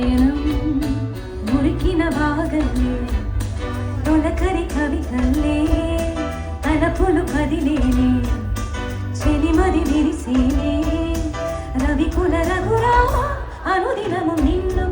పయనం మురికిన వాగల్లే తొలకరి కవితల్లే తలపులు కదిలేనే చెలిమది విరిసేనే రవికుల రఘురామ అనుదినము నిన్ను